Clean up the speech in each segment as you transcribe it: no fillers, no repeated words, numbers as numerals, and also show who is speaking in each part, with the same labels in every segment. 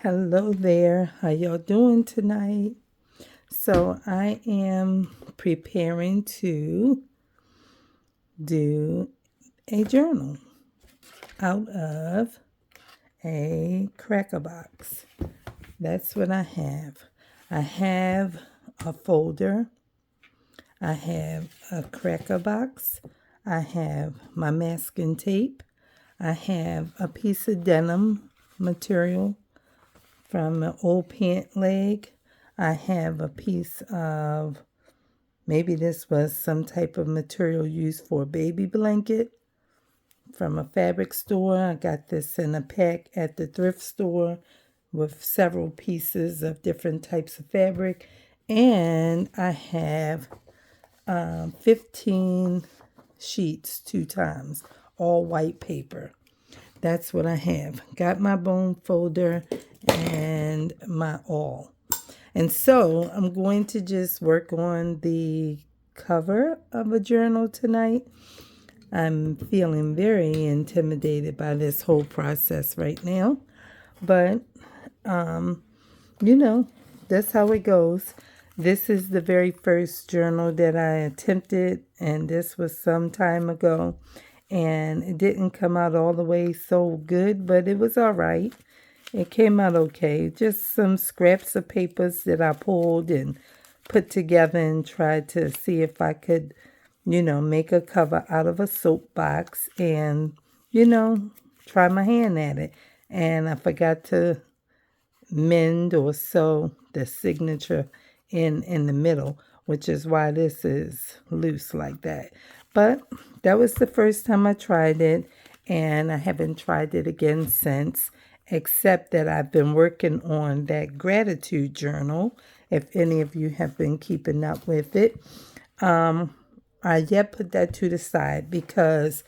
Speaker 1: Hello there. How y'all doing tonight? So I am preparing to do a journal out of a cracker box. That's what I have. I have a folder. I have a cracker box. I have my masking tape. I have a piece of denim material from an old pant leg. I have a piece of, maybe this was some type of material used for a baby blanket from a fabric store. I got this in a pack at the thrift store with several pieces of different types of fabric. And I have 15 sheets 2 times, all white paper. That's what I have. Got my bone folder and my awl. And so I'm going to just work on the cover of a journal tonight. I'm feeling very intimidated by this whole process right now. But, you know, that's how it goes. This is the very first journal that I attempted, and this was some time ago. And it didn't come out all the way so good, but it was all right. It came out okay. Just some scraps of papers that I pulled and put together and tried to see if I could, make a cover out of a soap box and, try my hand at it. And I forgot to mend or sew the signature in the middle, which is why this is loose like that. But that was the first time I tried it, and I haven't tried it again since, except that I've been working on that gratitude journal, if any of you have been keeping up with it. I yet put that to the side because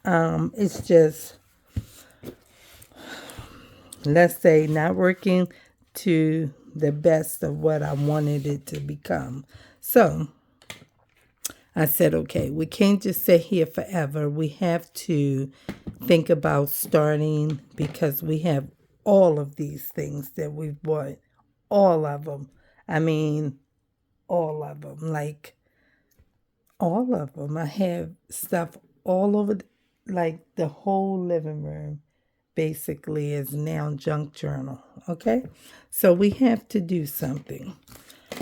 Speaker 1: it's just, let's say, not working to the best of what I wanted it to become. So I said, okay, we can't just sit here forever. We have to think about starting, because we have all of these things that we've bought. All of them. I mean, all of them. Like, all of them. I have stuff all over, like the whole living room basically is now junk journal. Okay? So we have to do something.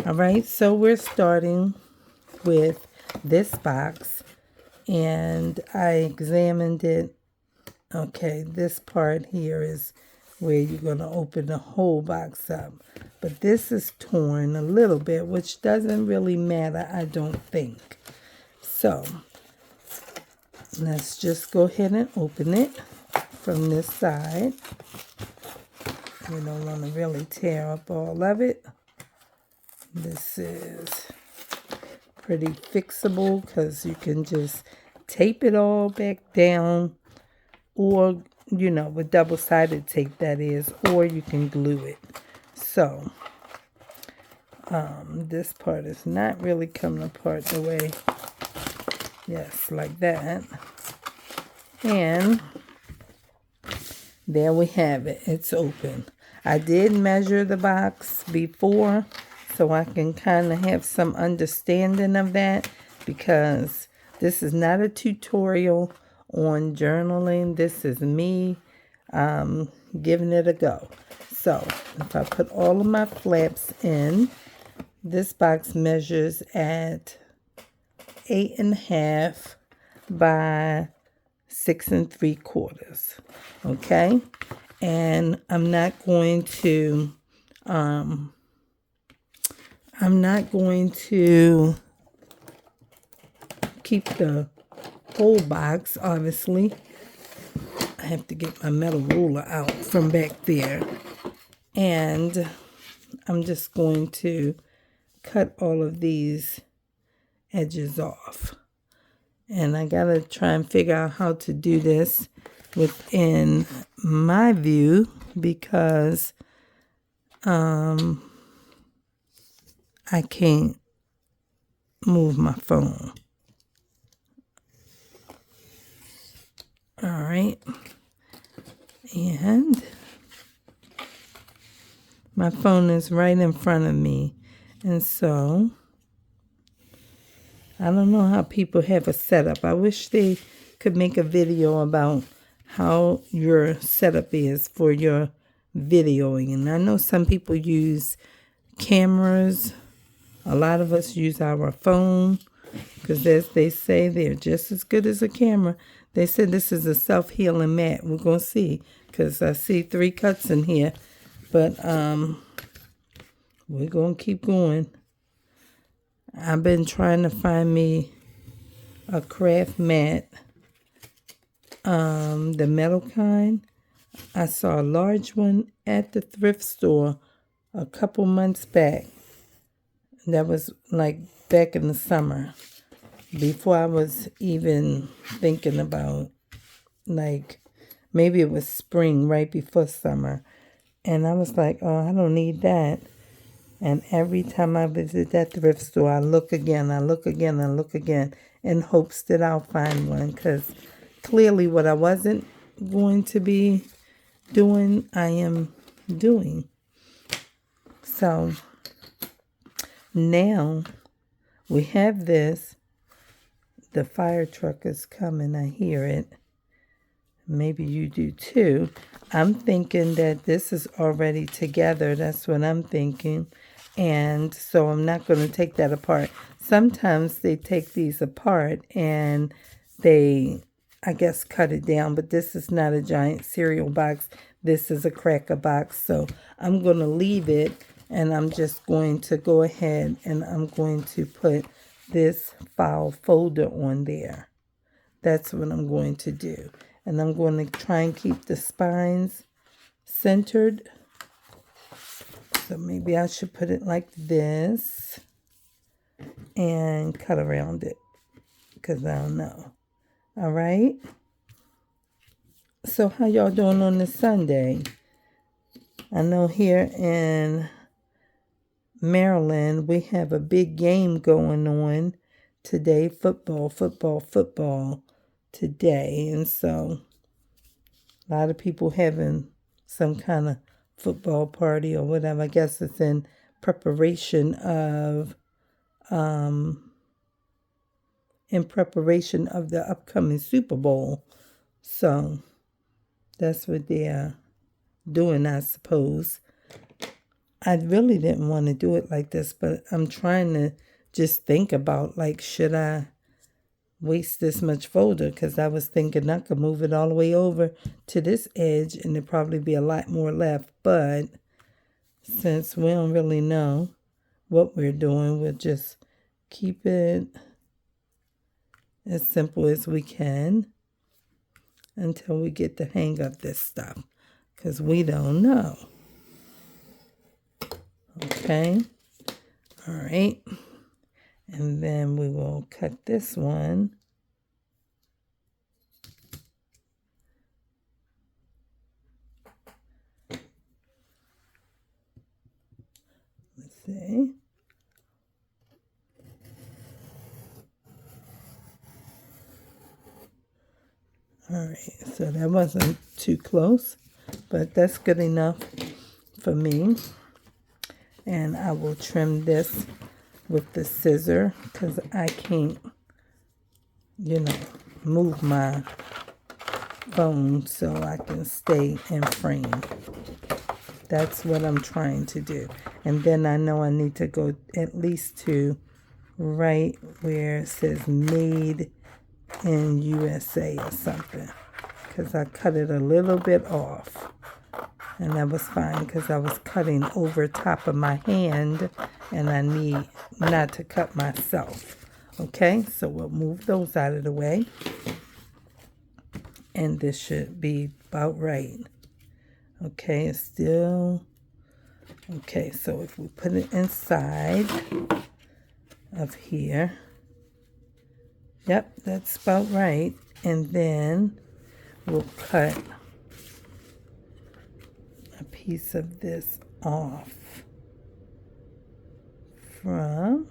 Speaker 1: All right? So we're starting with this box, and I examined it. Okay, this part here is where you're going to open the whole box up. But this is torn a little bit, which doesn't really matter, I don't think. So let's just go ahead and open it from this side. We don't want to really tear up all of it. This is pretty fixable because you can just tape it all back down, or, with double-sided tape, that is, or you can glue it. So this part is not really coming apart the way, yes, like that. And there we have it. It's open. I did measure the box before, so I can kind of have some understanding of that, because this is not a tutorial on journaling. This is me giving it a go. So if I put all of my flaps in, this box measures at 8.5 by 6 3/4. Okay, and I'm not going to keep the whole box, obviously. I have to get my metal ruler out from back there. And I'm just going to cut all of these edges off. And I gotta try and figure out how to do this within my view, because I can't move my phone. All right. And My phone is right in front of me. And so, I don't know how people have a setup. I wish they could make a video about how your setup is for your videoing. And I know some people use cameras. A lot of us use our phone because, as they say, they're just as good as a camera. They said this is a self-healing mat. We're going to see because I see 3 cuts in here. But we're going to keep going. I've been trying to find me a craft mat, the metal kind. I saw a large one at the thrift store a couple months back. That was like back in the summer, before I was even thinking about, like, maybe it was spring, right before summer. And I was like, oh, I don't need that. And every time I visit that thrift store, I look again, I look again, I look again, in hopes that I'll find one. Because clearly what I wasn't going to be doing, I am doing. So now we have this. The fire truck is coming. I hear it. Maybe you do too. I'm thinking that this is already together. That's what I'm thinking. And so I'm not going to take that apart. Sometimes they take these apart and they, I guess, cut it down. But this is not a giant cereal box. This is a cracker box. So I'm going to leave it. And I'm just going to go ahead and I'm going to put this file folder on there. That's what I'm going to do. And I'm going to try and keep the spines centered. So maybe I should put it like this and cut around it, because I don't know. All right. So how y'all doing on this Sunday? I know here in Maryland, we have a big game going on today. Football today. And so a lot of people having some kind of football party or whatever. I guess it's in preparation of the upcoming Super Bowl. So that's what they're doing, I suppose. I really didn't want to do it like this, but I'm trying to just think about, like, should I waste this much folder? Because I was thinking I could move it all the way over to this edge and there'd probably be a lot more left. But since we don't really know what we're doing, we'll just keep it as simple as we can until we get the hang of this stuff, because we don't know. Okay. All right. And then we will cut this one. Let's see. All right. So that wasn't too close, but that's good enough for me. And I will trim this with the scissor because I can't, move my phone so I can stay in frame. That's what I'm trying to do. And then I know I need to go at least to right where it says Made in USA or something, because I cut it a little bit off. And that was fine because I was cutting over top of my hand and I need not to cut myself. Okay, so we'll move those out of the way. And this should be about right. Okay, it's still... Okay, so if we put it inside of here. Yep, that's about right. And then we'll cut a piece of this off from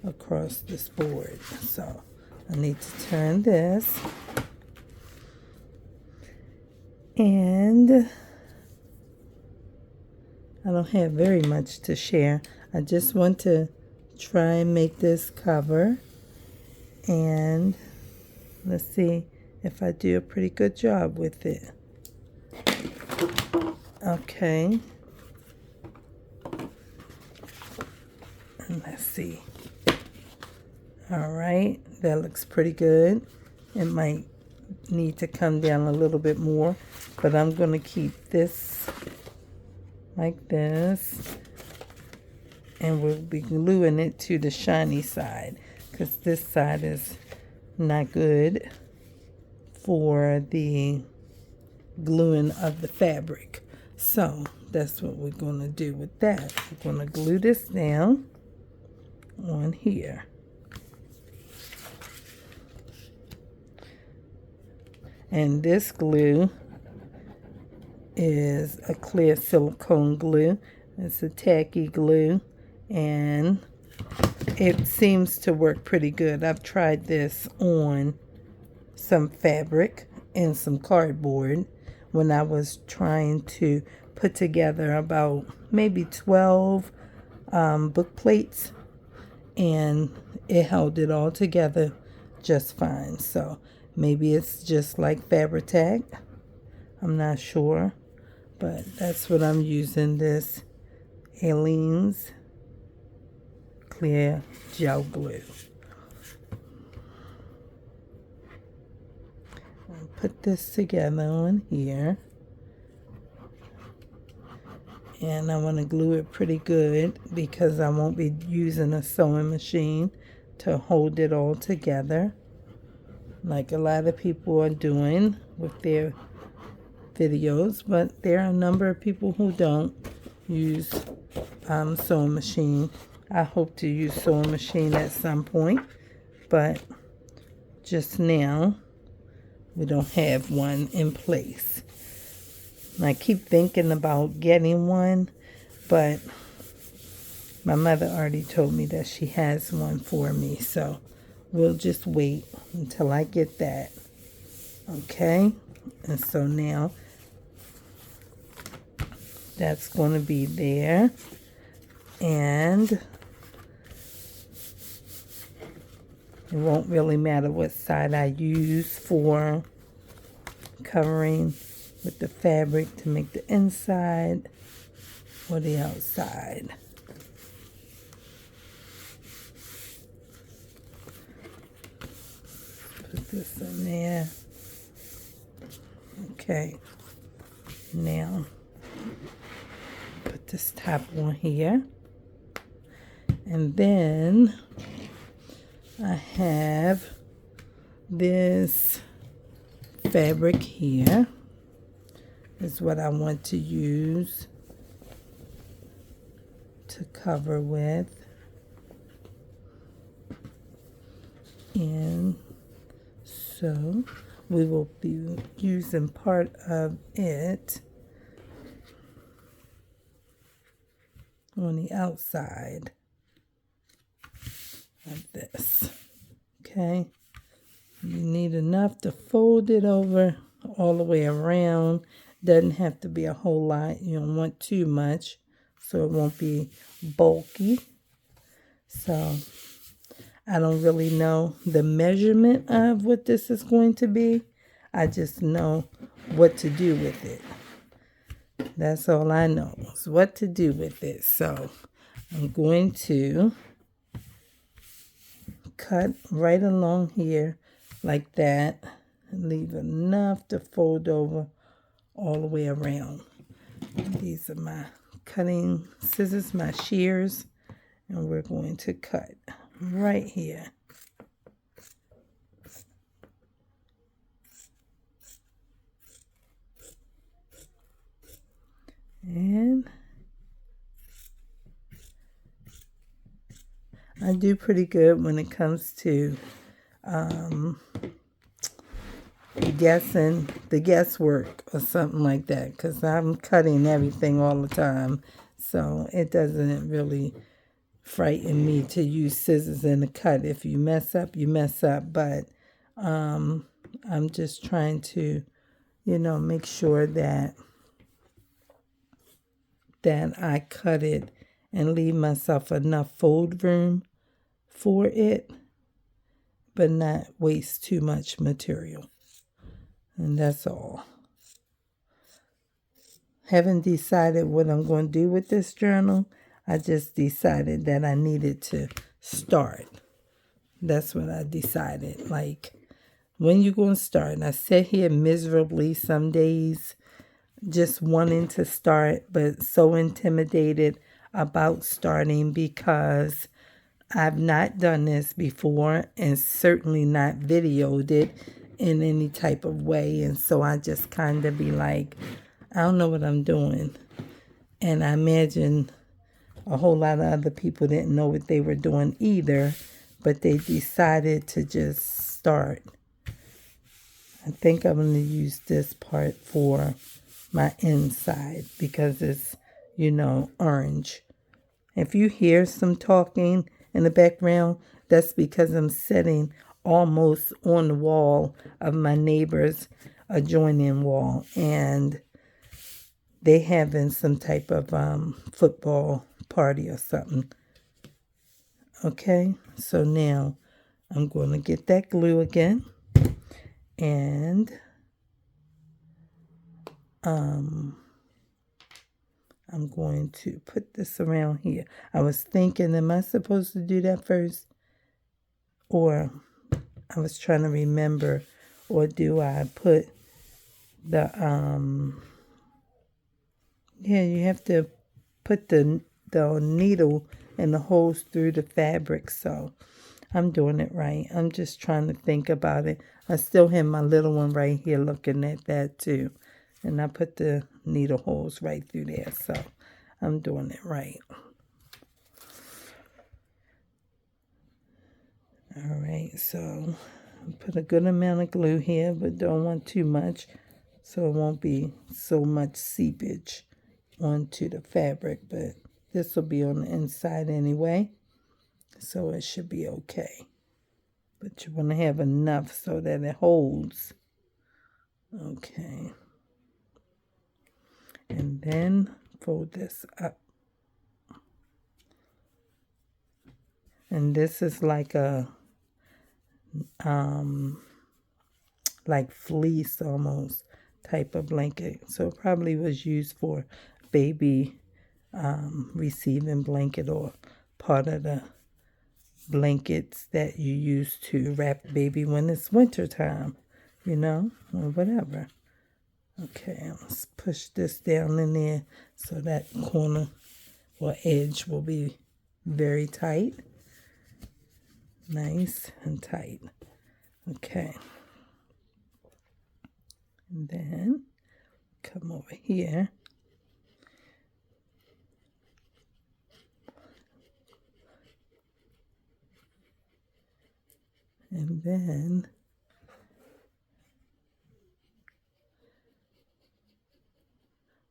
Speaker 1: across this board. So I need to turn this and I don't have very much to share. I just want to try and make this cover, and let's see if I do a pretty good job with it. Okay. And let's see. All right, that looks pretty good. It might need to come down a little bit more, but I'm going to keep this like this, and we'll be gluing it to the shiny side because this side is not good for the gluing of the fabric. So that's what we're going to do with that. We're going to glue this down on here. And this glue is a clear silicone glue. It's a tacky glue, and it seems to work pretty good. I've tried this on some fabric and some cardboard when I was trying to put together about maybe 12 book plates, and it held it all together just fine. So maybe it's just like Fabri-Tac. I'm not sure, but that's what I'm using, this Aleene's clear gel glue. I'll put this together on here, and I want to glue it pretty good because I won't be using a sewing machine to hold it all together like a lot of people are doing with their videos, but there are a number of people who don't use sewing machine. I hope to use sewing machine at some point, but just now we don't have one in place. And I keep thinking about getting one, but my mother already told me that she has one for me, so we'll just wait until I get that. Okay, and so now that's going to be there, and it won't really matter what side I use for covering with the fabric to make the inside or the outside. Put this in there. Okay, now put this top on here, and then I have this fabric here is what I want to use to cover with, and so we will be using part of it on the outside of this. Okay, you need enough to fold it over all the way around. Doesn't have to be a whole lot. You don't want too much so it won't be bulky. So I don't really know the measurement of what this is going to be. I just know what to do with it. That's all I know is what to do with it. So I'm going to cut right along here like that and leave enough to fold over all the way around. These are my cutting scissors, my shears, and we're going to cut right here. And I do pretty good when it comes to guessing the guesswork or something like that, because I'm cutting everything all the time, so it doesn't really frighten me to use scissors in the cut. If you mess up, you mess up, but I'm just trying to, make sure that that I cut it and leave myself enough fold room for it, but not waste too much material. And that's all. Haven't decided what I'm going to do with this journal. I just decided that I needed to start. That's what I decided. Like, when you going to start? And I sit here miserably some days, just wanting to start, but so intimidated about starting because I've not done this before and certainly not videoed it in any type of way. And so I just kind of be like, I don't know what I'm doing. And I imagine a whole lot of other people didn't know what they were doing either, but they decided to just start. I think I'm going to use this part for my inside because it's, orange. If you hear some talking in the background, that's because I'm sitting almost on the wall of my neighbor's adjoining wall, and they having some type of football party or something. Okay, so now I'm going to get that glue again, and I'm going to put this around here. I was thinking, am I supposed to do that first? Or I was trying to remember, or do I put the, you have to put the needle and the holes through the fabric, so I'm doing it right. I'm just trying to think about it. I still have my little one right here looking at that too. And I put the needle holes right through there, so I'm doing it right. All right, so put a good amount of glue here, but don't want too much, so it won't be so much seepage onto the fabric, but this will be on the inside anyway, so it should be okay. But you want to have enough so that it holds. Okay. And then fold this up. And this is like a like fleece almost type of blanket. So it probably was used for baby receiving blanket or part of the blankets that you use to wrap baby when it's winter time, or whatever. Okay, let's push this down in there so that corner or edge will be very tight. Nice and tight. Okay. And then come over here. And then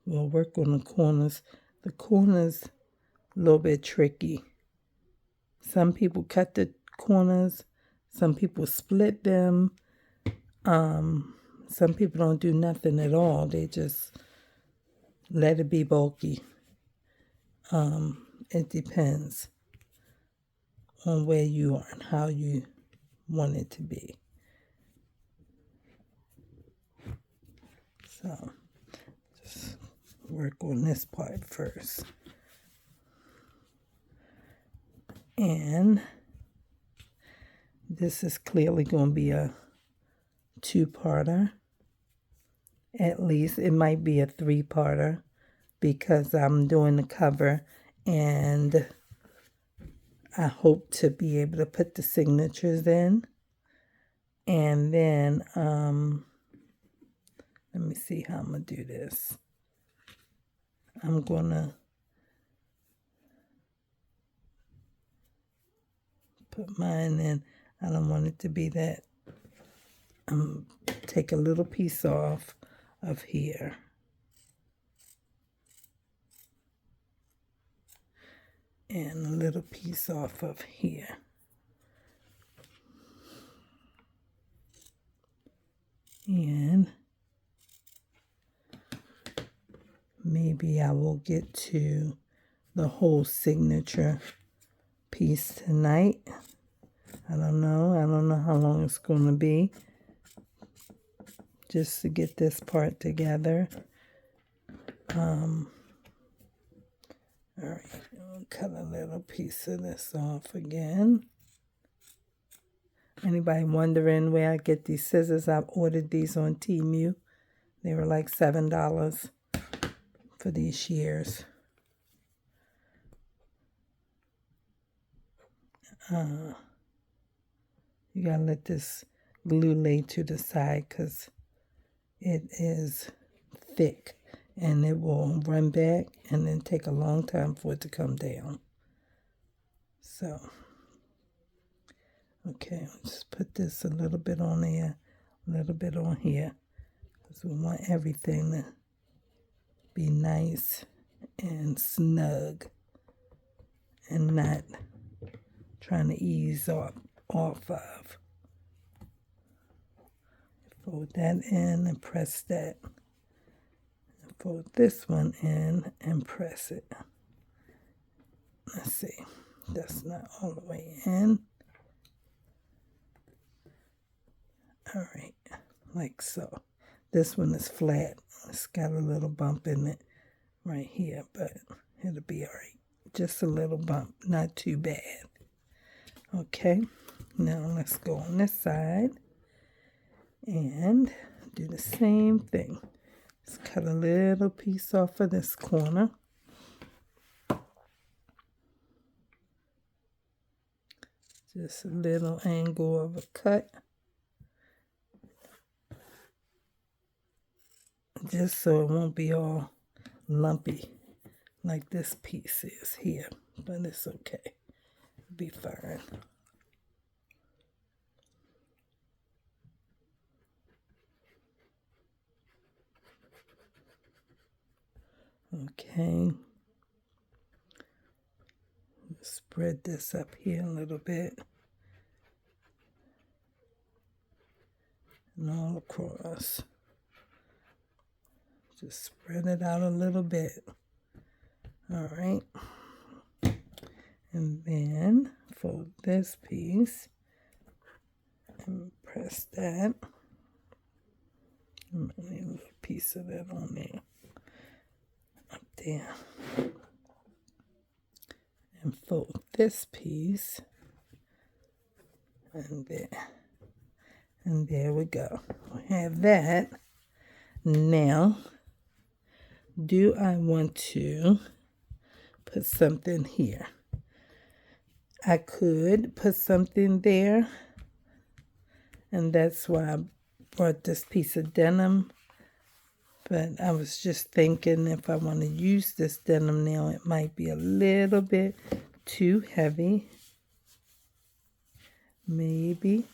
Speaker 1: we'll work on the corners. The corners a little bit tricky. Some people cut the corners. Some people split them. Some people don't do nothing at all. They just let it be bulky. It depends on where you are and how you want it to be. So just work on this part first. And this is clearly going to be a two-parter. At least it might be a three-parter because I'm doing the cover and I hope to be able to put the signatures in. And then, let me see how I'm going to do this. I'm going to put mine in. I don't want it to be that. Take a little piece off of here. And a little piece off of here. And maybe I will get to the whole signature piece tonight. I don't know. I don't know how long it's going to be just to get this part together. All right, I'll cut a little piece of this off again. Anybody wondering where I get these scissors? I've ordered these on Temu. They were like $7 for these shears. You gotta let this glue lay to the side because it is thick and it will run back and then take a long time for it to come down. So, okay, just put this a little bit on there, a little bit on here, because we want everything to be nice and snug and not trying to ease off of. Fold that in and press that. Fold this one in and press it. Let's see. That's not all the way in. All right, like so. This one is flat. It's got a little bump in it right here, but it'll be all right. Just a little bump, not too bad. Okay, now let's go on this side and do the same thing. Just cut a little piece off of this corner. Just a little angle of a cut. Just so it won't be all lumpy like this piece is here. But it's okay. It'll be fine. Okay. Spread this up here a little bit. And all across. Just spread it out a little bit. All right. And then fold this piece and press that. And a little piece of that on there. Up there. And fold this piece. And there. And there we go. We have that. Now, do I want to put something here? I could put something there, and that's why I brought this piece of denim. But I was just thinking if I want to use this denim now, it might be a little bit too heavy. Maybe.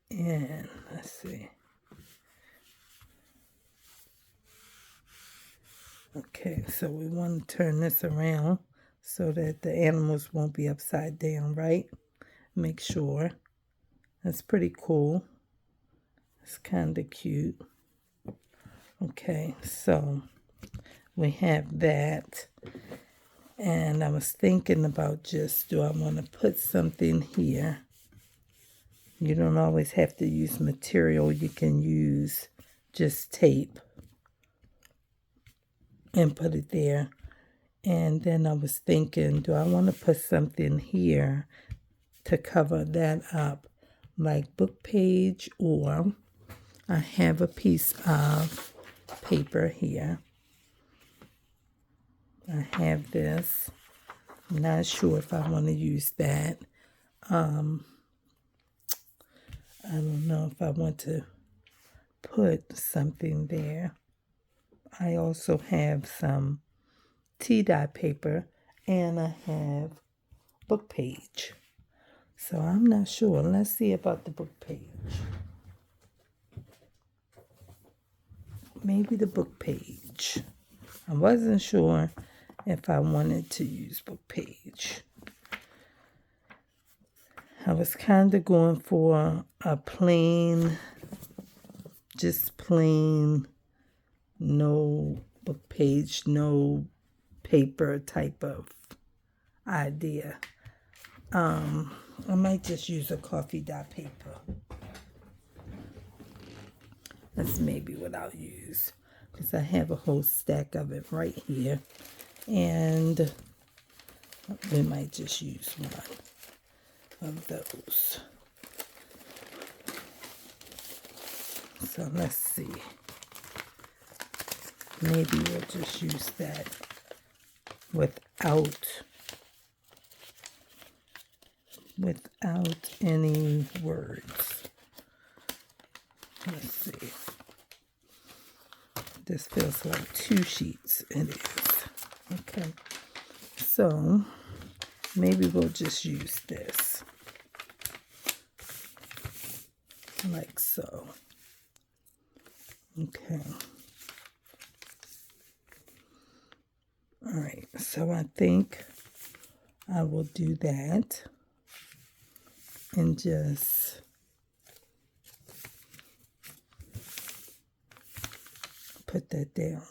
Speaker 1: And let's see. Okay, so we want to turn this around so that the animals won't be upside down, right? Make sure. That's pretty cool. It's kind of cute. Okay, so we have that. And I was thinking about just, do I want to put something here? You don't always have to use material. You can use just tape and put it there. And then I was thinking, do I want to put something here to cover that up, like book page, or I have a piece of paper here. I have this. I'm not sure if I want to use that. I don't know if I want to put something there. I also have some tea-dye paper, and I have book page. So I'm not sure. Let's see about the book page. Maybe the book page. I wasn't sure if I wanted to use book page. I was kind of going for a plain just plain, no book page, no paper type of idea. I might just use a coffee dot paper. That's maybe what I'll use, because I have a whole stack of it right here. And we might just use one of those. So let's see. Maybe we'll just use that without any words. Let's see. This feels like 2 sheets. It is. Okay. So maybe we'll just use this. Like so. Okay. All right. So I think I will do that and just put that down.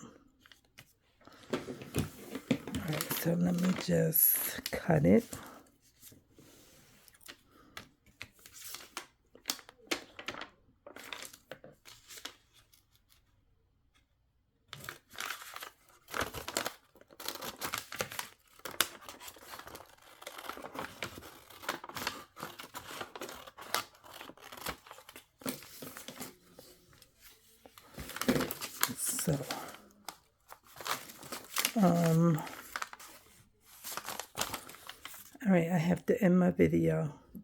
Speaker 1: All right, so let me just cut it. So, all right, I have to end my video.